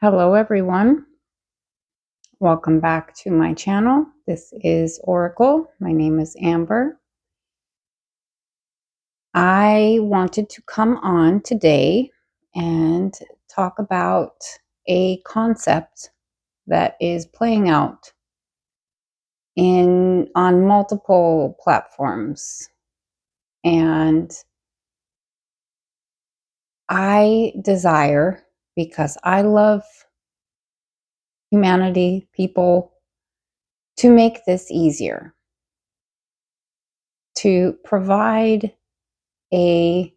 Hello everyone, welcome back to my channel. This is Oracle. My name is Amber. I wanted to come on today and talk about a concept that is playing out on multiple platforms, and I desire, because I love humanity, people, to make this easier, to provide a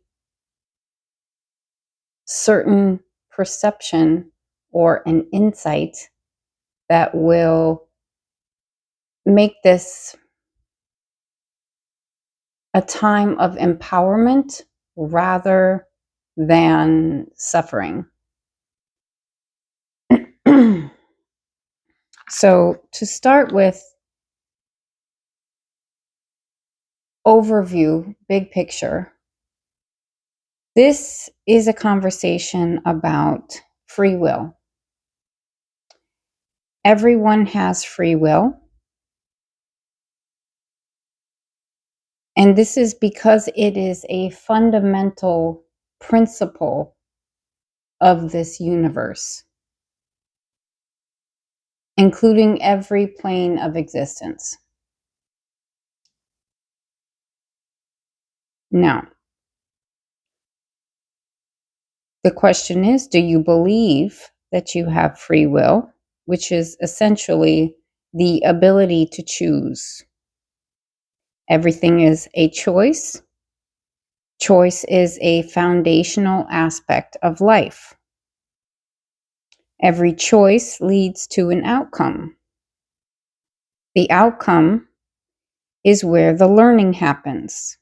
certain perception or an insight that will make this a time of empowerment rather than suffering. So, to start with, overview, big picture. This is a conversation about free will. Everyone has free will. And this is because it is a fundamental principle of this universe, including every plane of existence. Now, the question is, do you believe that you have free will, which is essentially the ability to choose? Everything is a choice. Choice is a foundational aspect of life. Every choice leads to an outcome. The outcome is where the learning happens.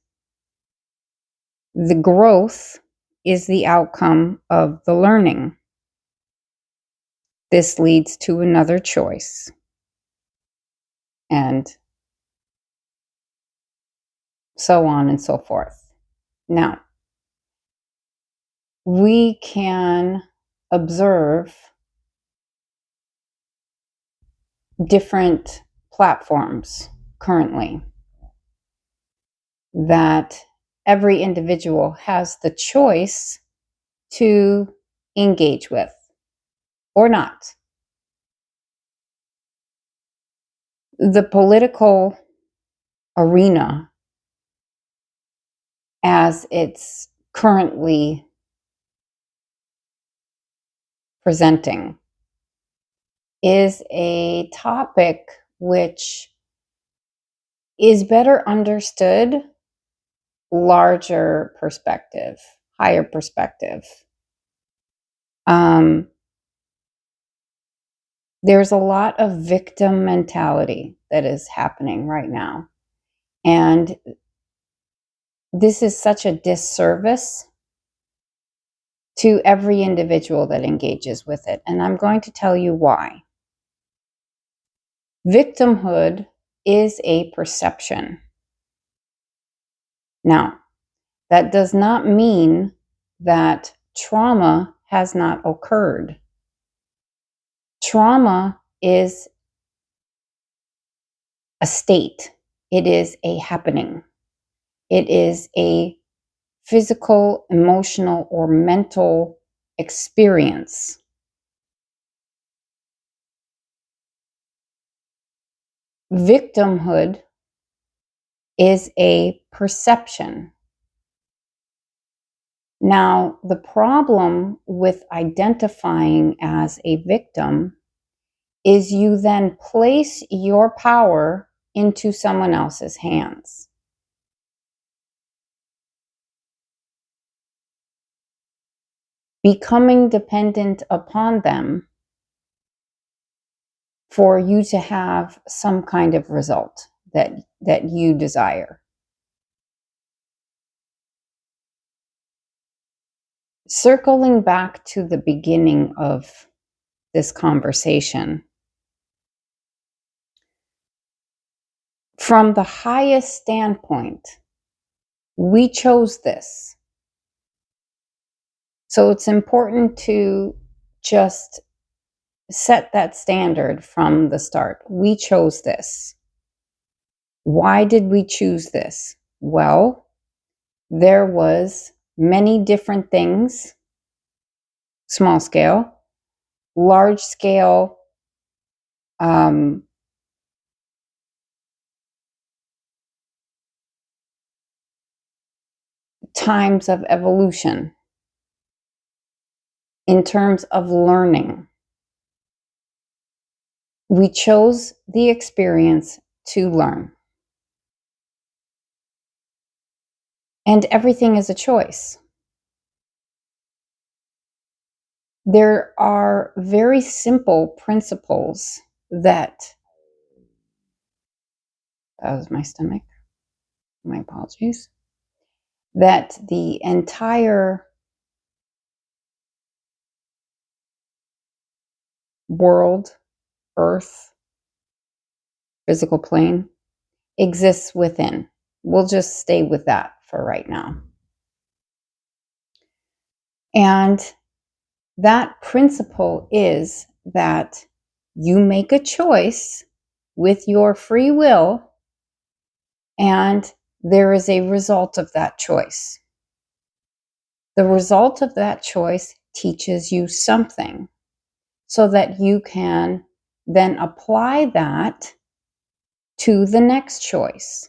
The growth is the outcome of the learning. This leads to another choice. And so on and so forth. Now, we can observe different platforms currently that every individual has the choice to engage with or not. The political arena, as it's currently presenting, is a topic which is better understood, larger perspective, higher perspective. There's a lot of victim mentality that is happening right now. And this is such a disservice to every individual that engages with it. And I'm going to tell you why. Victimhood is a perception. Now, that does not mean that trauma has not occurred. Trauma is a state. It is a happening. It is a physical, emotional, or mental experience. Victimhood is a perception. Now, the problem with identifying as a victim is you then place your power into someone else's hands. Becoming dependent upon them for you to have some kind of result that you desire. Circling back to the beginning of this conversation, from the highest standpoint, we chose this. So it's important to just set that standard from the start. We chose this. Why did we choose this? Well, there was many different things, small scale, large scale, times of evolution in terms of learning. We chose the experience to learn. And everything is a choice. There are very simple principles that was my stomach. My apologies. That the entire world, earth, physical plane exists within. We'll just stay with that for right now. And that principle is that you make a choice with your free will, and there is a result of that choice. The result of that choice teaches you something so that you can then apply that to the next choice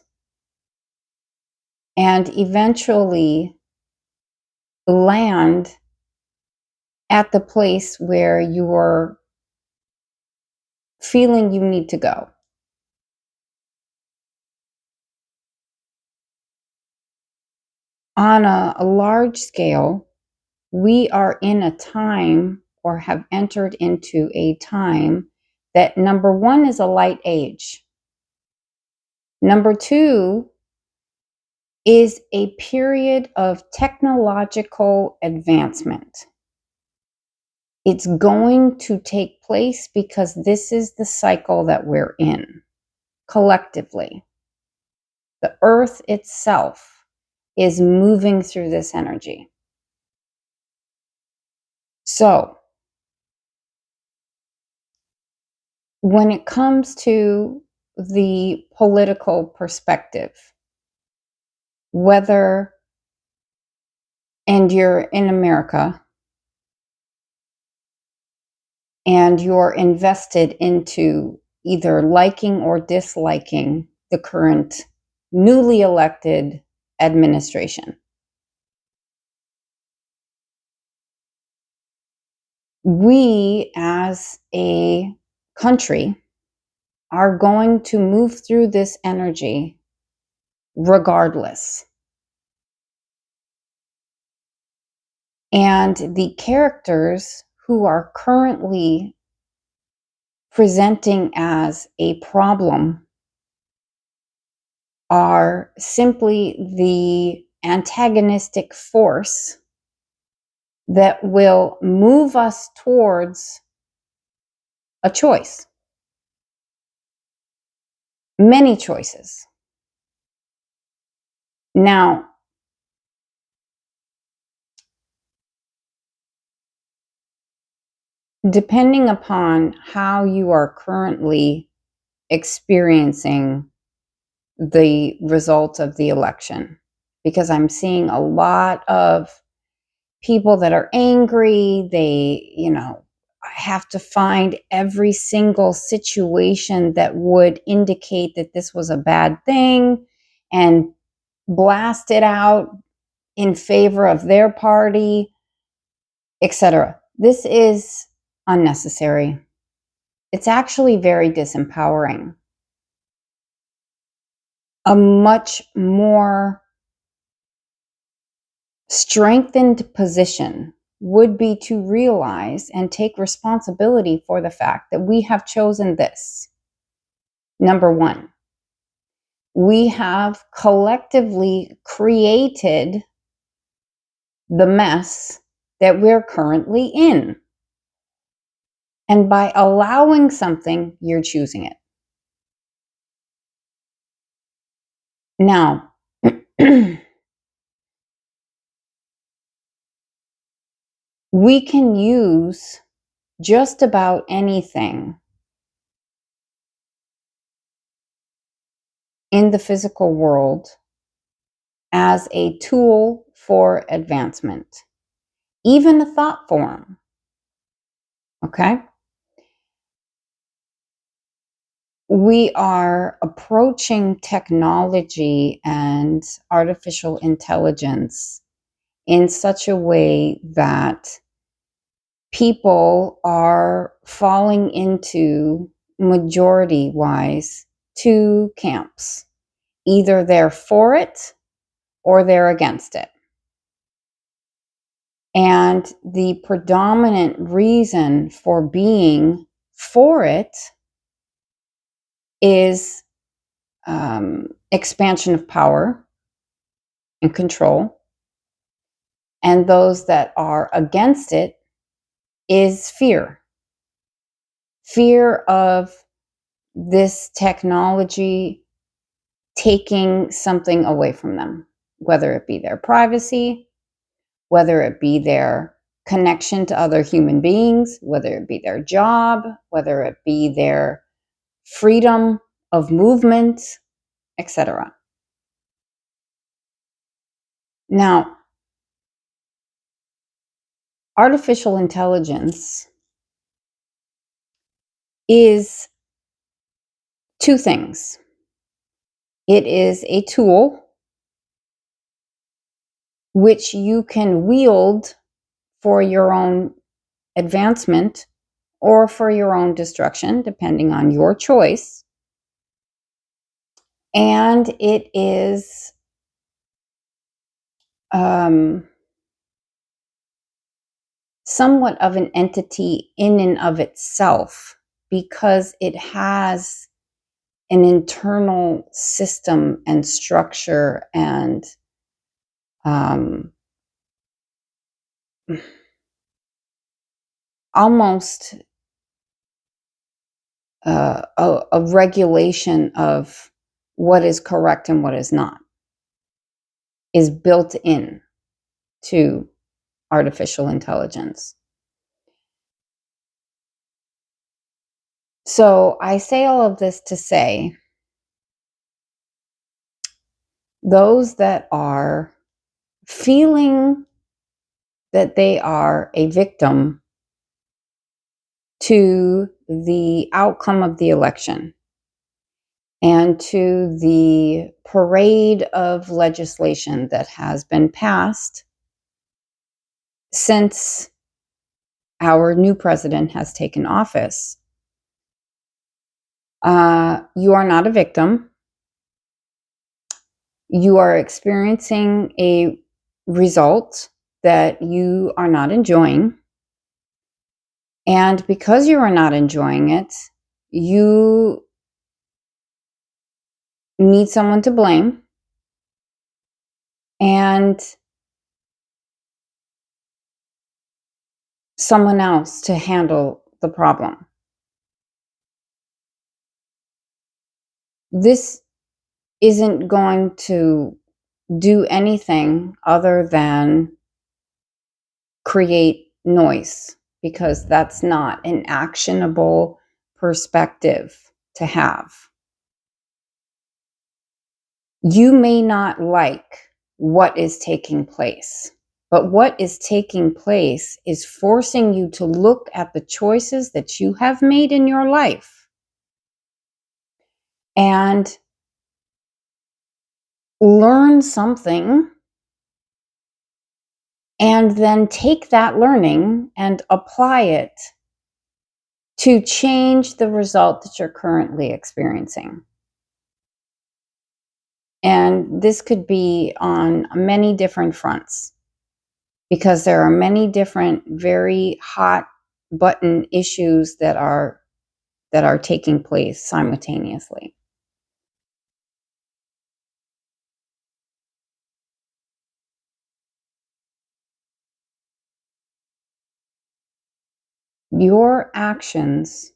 and eventually land at the place where you're feeling you need to go. On a large scale, we are in a time or have entered into a time that, number one, is a light age. Number two is a period of technological advancement. It's going to take place because this is the cycle that we're in collectively. The earth itself is moving through this energy. So, when it comes to the political perspective, whether, and you're in America and you're invested into either liking or disliking the current newly elected administration, we as a country are going to move through this energy regardless. And the characters who are currently presenting as a problem are simply the antagonistic force that will move us towards a choice. Many choices. Now, depending upon how you are currently experiencing the result of the election, because I'm seeing a lot of people that are angry. They, have to find every single situation that would indicate that this was a bad thing and blast it out in favor of their party, etc. This is unnecessary. It's actually very disempowering. A much more strengthened position would be to realize and take responsibility for the fact that we have chosen this. Number one, we have collectively created the mess that we're currently in. And by allowing something, you're choosing it. Now, we can use just about anything in the physical world as a tool for advancement, even a thought form. Okay? We are approaching technology and artificial intelligence in such a way that people are falling into, majority wise, two camps. Either they're for it or they're against it. And the predominant reason for being for it is expansion of power and control. And those that are against it is fear. Fear of this technology taking something away from them, whether it be their privacy, whether it be their connection to other human beings, whether it be their job, whether it be their freedom of movement, etc. Now, artificial intelligence is two things. It is a tool which you can wield for your own advancement or for your own destruction, depending on your choice. And it is somewhat of an entity in and of itself, because it has an internal system and structure and almost a regulation of what is correct and what is not is built in to artificial intelligence. So I say all of this to say, those that are feeling that they are a victim to the outcome of the election and to the parade of legislation that has been passed since our new president has taken office, you are not a victim. You are experiencing a result that you are not enjoying. And because you are not enjoying it, you need someone to blame. And someone else to handle the problem. This isn't going to do anything other than create noise, because that's not an actionable perspective to have. You may not like what is taking place, but what is taking place is forcing you to look at the choices that you have made in your life and learn something, and then take that learning and apply it to change the result that you're currently experiencing. And this could be on many different fronts, because there are many different very hot button issues that are taking place simultaneously. Your actions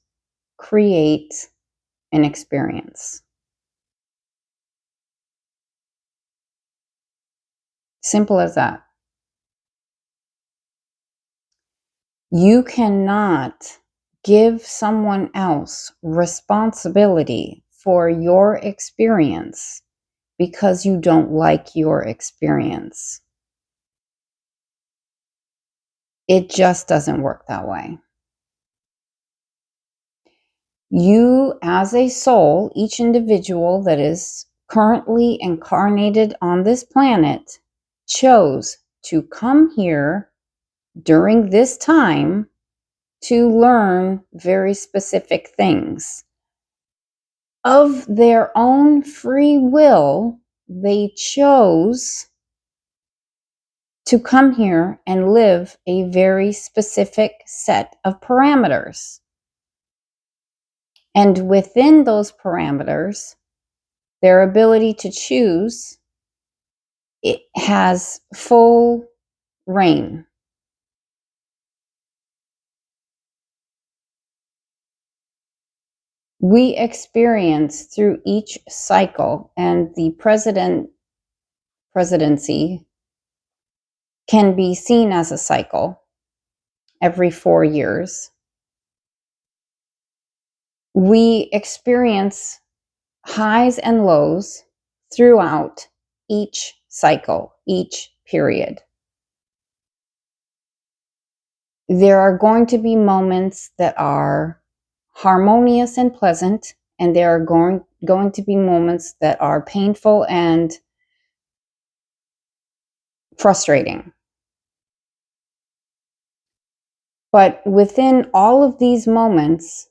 create an experience. Simple as that. You cannot give someone else responsibility for your experience because you don't like your experience. It just doesn't work that way. You, as a soul, each individual that is currently incarnated on this planet, chose to come here during this time to learn very specific things. Of their own free will, they chose to come here and live a very specific set of parameters. And within those parameters, their ability to choose, it has full reign. We experience through each cycle, and the presidency can be seen as a cycle every 4 years. We experience highs and lows throughout each cycle, each period. There are going to be moments that are harmonious and pleasant, and there are going to be moments that are painful and frustrating. But within all of these moments,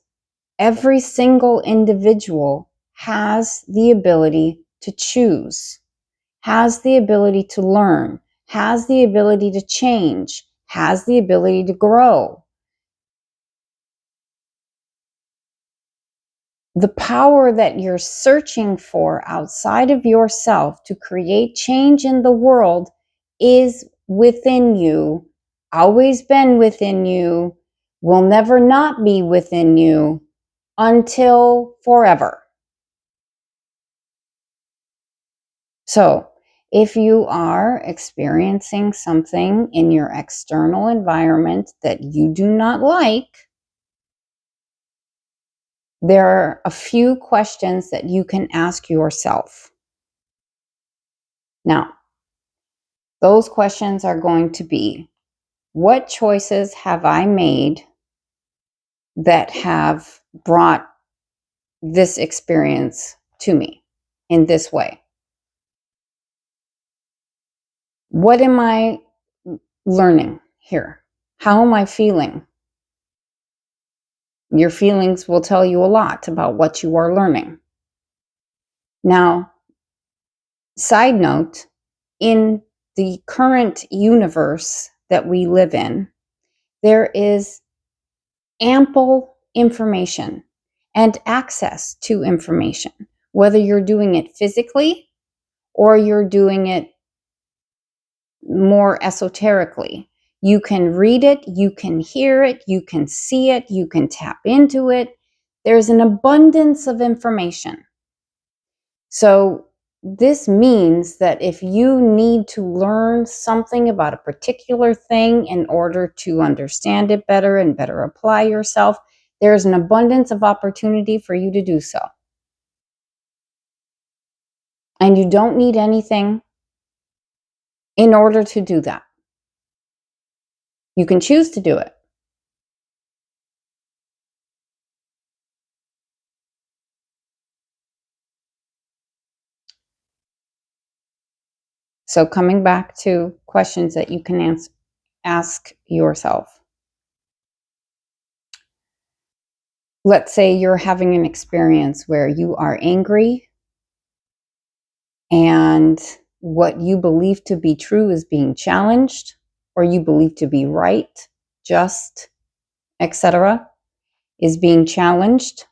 every single individual has the ability to choose, has the ability to learn, has the ability to change, has the ability to grow. The power that you're searching for outside of yourself to create change in the world is within you, always been within you, will never not be within you until forever. So, if you are experiencing something in your external environment that you do not like, there are a few questions that you can ask yourself. Now, those questions are going to be, what choices have I made that have brought this experience to me in this way? What am I learning here? How am I feeling? Your feelings will tell you a lot about what you are learning. Now, side note, in the current universe that we live in, there is ample information and access to information, whether you're doing it physically or you're doing it more esoterically. You can read it, you can hear it, you can see it, you can tap into it. There's an abundance of information. So this means that if you need to learn something about a particular thing in order to understand it better and better apply yourself, there's an abundance of opportunity for you to do so. And you don't need anything in order to do that. You can choose to do it. So coming back to questions that you can ask yourself. Let's say you're having an experience where you are angry and what you believe to be true is being challenged, or you believe to be right, just, etc., is being challenged.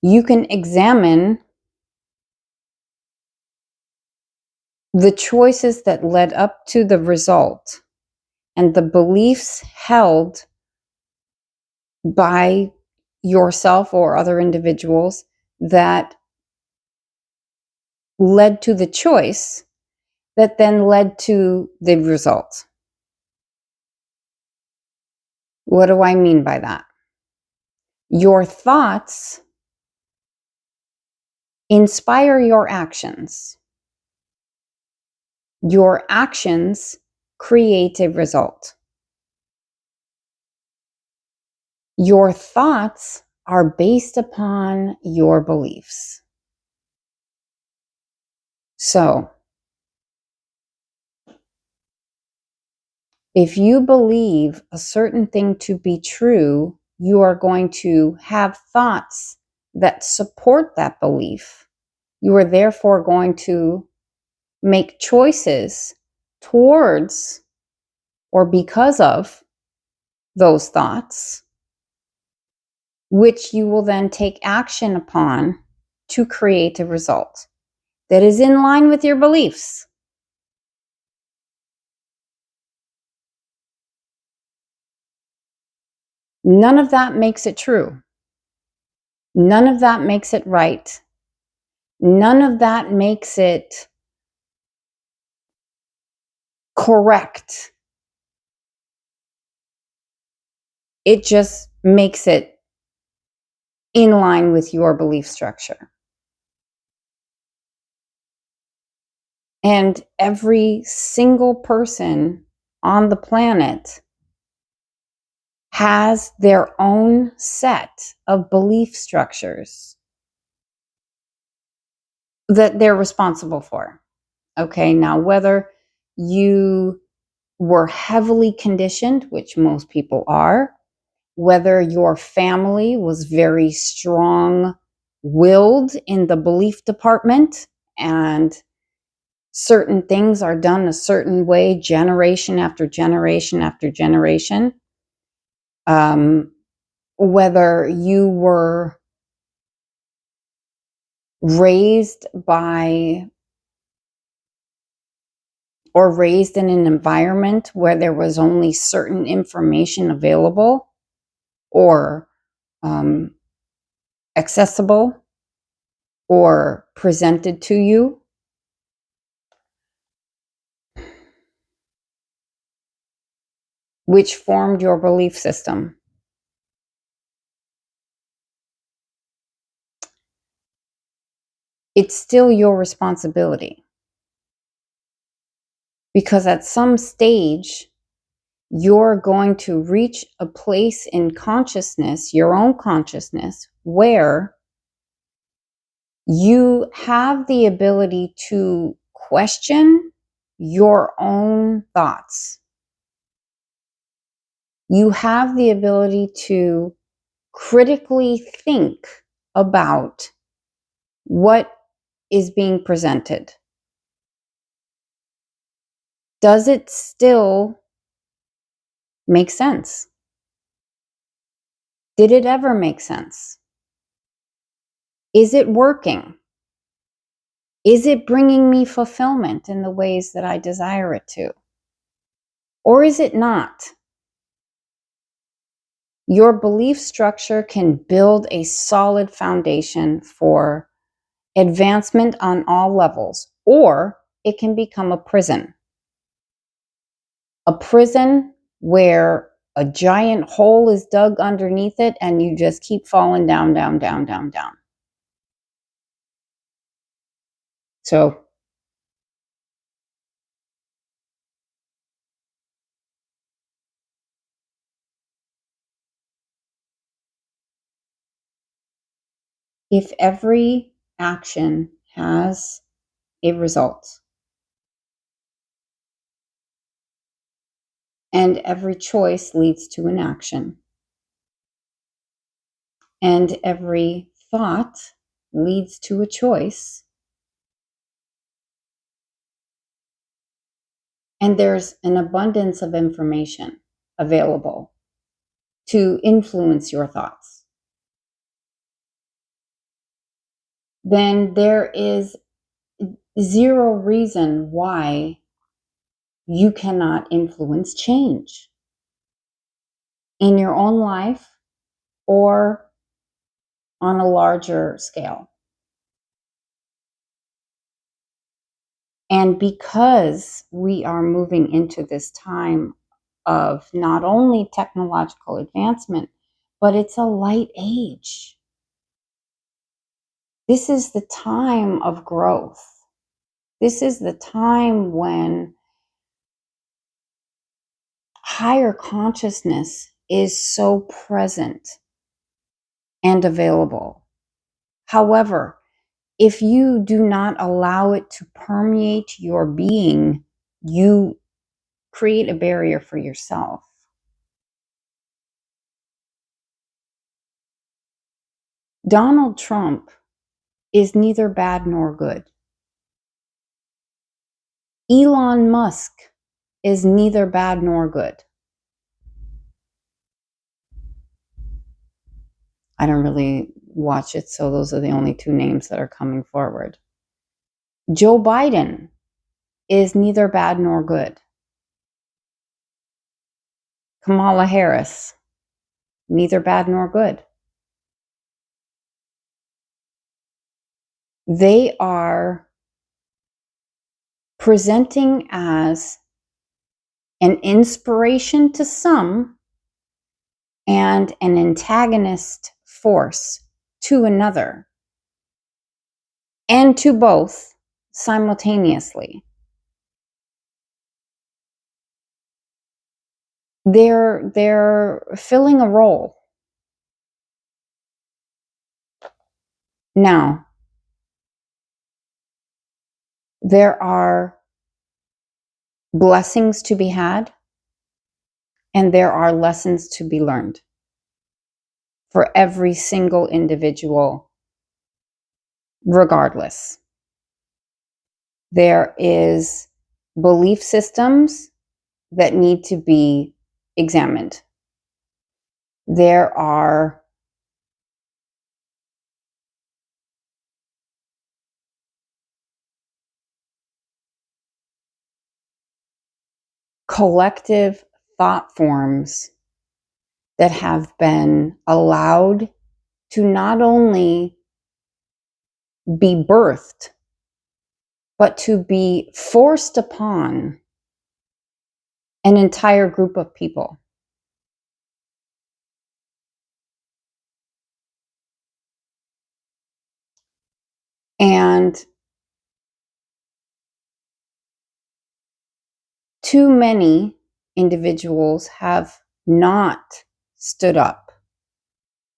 You can examine the choices that led up to the result and the beliefs held by yourself or other individuals that led to the choice that then led to the result. What do I mean by that? Your thoughts inspire your actions. Your actions create a result. Your thoughts are based upon your beliefs. So, if you believe a certain thing to be true, you are going to have thoughts that support that belief. You are therefore going to make choices towards or because of those thoughts, which you will then take action upon to create a result that is in line with your beliefs. None of that makes it true. None of that makes it right. None of that makes it correct. It just makes it in line with your belief structure. And every single person on the planet has their own set of belief structures that they're responsible for. Okay, now whether you were heavily conditioned, which most people are, whether your family was very strong willed in the belief department and certain things are done a certain way generation after generation after generation, whether you were raised by or raised in an environment where there was only certain information available or accessible or presented to you, which formed your belief system. It's still your responsibility. Because at some stage, you're going to reach a place in consciousness, your own consciousness, where you have the ability to question your own thoughts. You have the ability to critically think about what is being presented. Does it still make sense? Did it ever make sense? Is it working? Is it bringing me fulfillment in the ways that I desire it to? Or is it not? Your belief structure can build a solid foundation for advancement on all levels, or it can become a prison. A prison where a giant hole is dug underneath it and you just keep falling down, down, down, down, down. So, if every action has a result, and every choice leads to an action, and every thought leads to a choice, and there's an abundance of information available to influence your thoughts, then there is zero reason why you cannot influence change in your own life or on a larger scale. And because we are moving into this time of not only technological advancement, but it's a light age. This is the time of growth. This is the time when higher consciousness is so present and available. However, if you do not allow it to permeate your being, you create a barrier for yourself. Donald Trump is neither bad nor good. Elon Musk is neither bad nor good. I don't really watch it, so those are the only two names that are coming forward. Joe Biden is neither bad nor good. Kamala Harris, neither bad nor good. They are presenting as an inspiration to some and an antagonist force to another, and to both simultaneously. They're filling a role. Now, there are blessings to be had, and there are lessons to be learned for every single individual, regardless. There is belief systems that need to be examined. There are collective thought forms that have been allowed to not only be birthed, but to be forced upon an entire group of people. And too many individuals have not stood up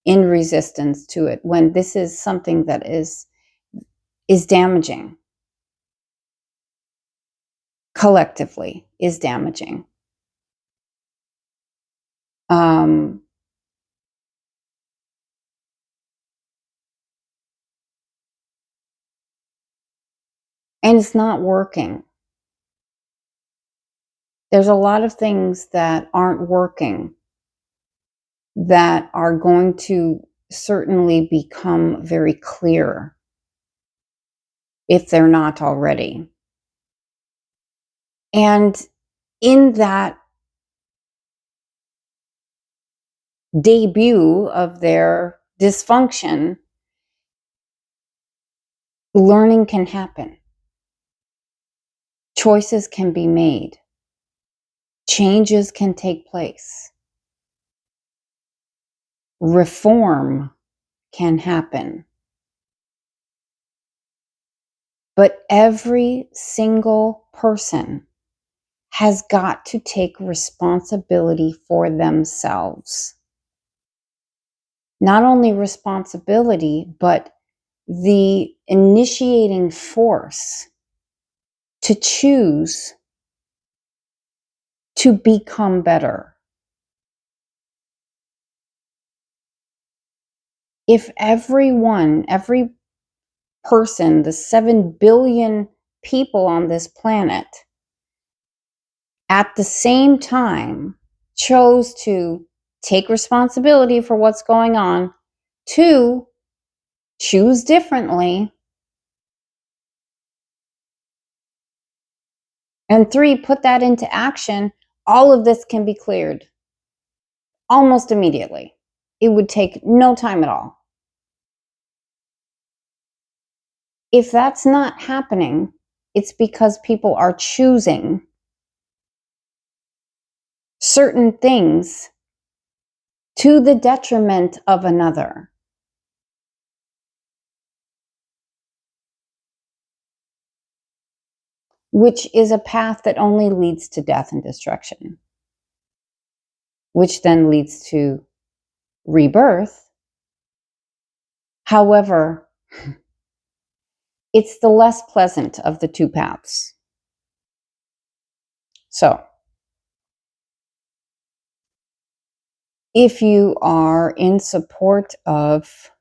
in resistance to it when this is something that is damaging. Collectively is damaging. And it's not working. There's a lot of things that aren't working that are going to certainly become very clear if they're not already. And in that debut of their dysfunction, learning can happen. Choices can be made. Changes can take place. Reform can happen. But every single person has got to take responsibility for themselves. Not only responsibility, but the initiating force to choose to become better. If every person, the 7 billion people on this planet, at the same time chose to take responsibility for what's going on, 2, choose differently, and 3, put that into action, all of this can be cleared almost immediately. It would take no time at all. If that's not happening, it's because people are choosing certain things to the detriment of another. Which is a path that only leads to death and destruction, which then leads to rebirth. However, it's the less pleasant of the two paths. So, if you are in support of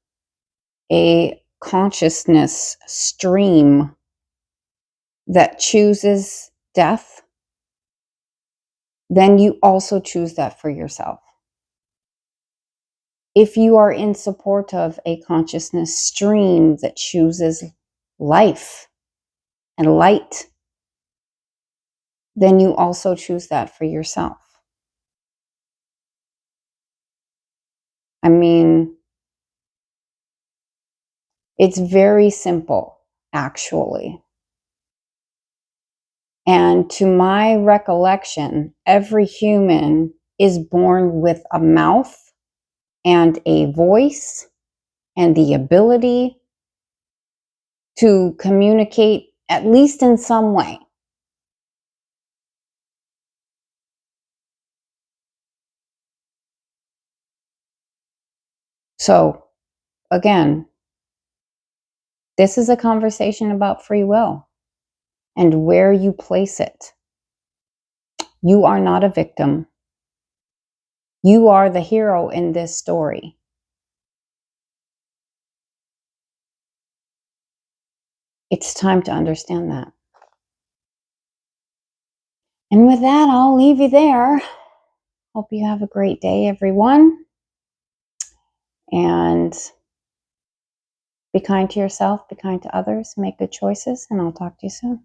a consciousness stream that chooses death, then you also choose that for yourself. If you are in support of a consciousness stream that chooses life and light, then you also choose that for yourself. I mean, it's very simple, actually. And to my recollection, every human is born with a mouth and a voice and the ability to communicate, at least in some way. So, again, this is a conversation about free will and where you place it. You are not a victim. You are the hero in this story. It's time to understand that. And with that, I'll leave you there. Hope you have a great day, everyone. And be kind to yourself, be kind to others, make good choices, and I'll talk to you soon.